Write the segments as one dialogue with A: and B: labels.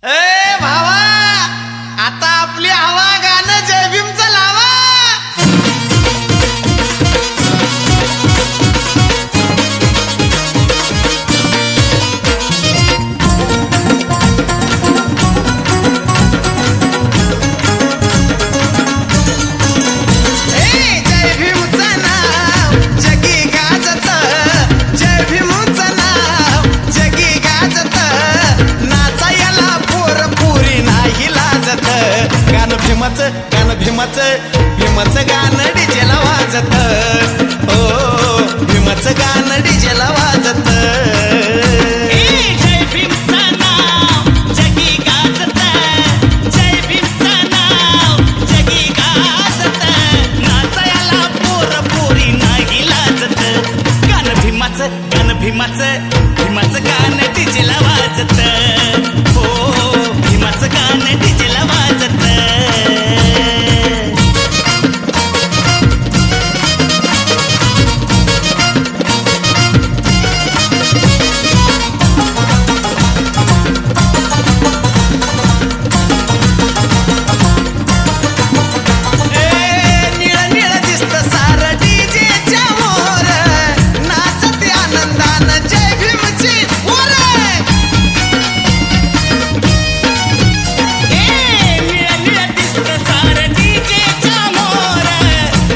A: ए भावा, आता आपली हवा गाणं जय भीमचं लावा. जय भीमचं नाव जगी गाजत, जय भीमचं नाव जगी गाजत, नाचायला पोर पुरी नाही लाजत. गाणं भीमाचं, गाणं भीमाचं, भीमाचं गाणं डीजेला वाजत. हो भीमाचं गाणं डीजेला वाजत.
B: जय भीमचं नाव जगी गाजत, जय भीमचं नाव जगी गाजत, नाचायला पोर पोरी नाही लाजत. गाणं भीमाचं, गाणं भीमाचं, भीमाचं गाणं डीजेला वाजत. हो भीमाचं गाणं डीजेला वाजत.
A: निळ निळ दिसतं सारं डीजेच्या मोर, नाचते आनंदानं जय भीमची वर.
B: निळ दिसतं सारं डीजेच्या मोर,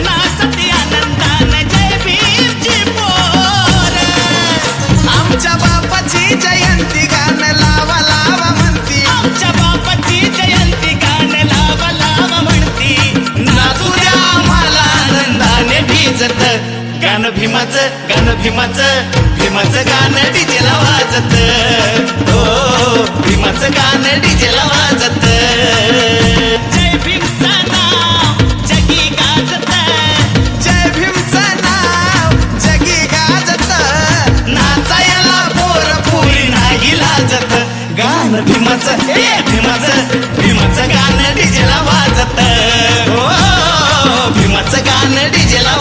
B: नाचती आनंदानं जय भीमची पोर.
A: आमच्या बापाची जयंती गाणं लावा लावा म्हणती,
B: आमच्या बापाची जयंती गाणं लावा लावा म्हणती,
A: नाचू द्या आम्हाला आनंदाने भिजत.
B: गाणं भीमाचं, गाणं भीमाचं, भीमाचं गाणं डीजेला वाजत.
A: हो भीमाचं गाणं डीजेला वाजत.
B: जय भीमचं नाव जगी गाजत,
A: जय भीमचं नाव जगी गाजत, नाचायला पोर पुरी नाही लाजत. गाणं भीमाचं, भीमाचं, भीमाचं गाणं डीजेला वाजत. हो भीमाचं गाणं डीजेला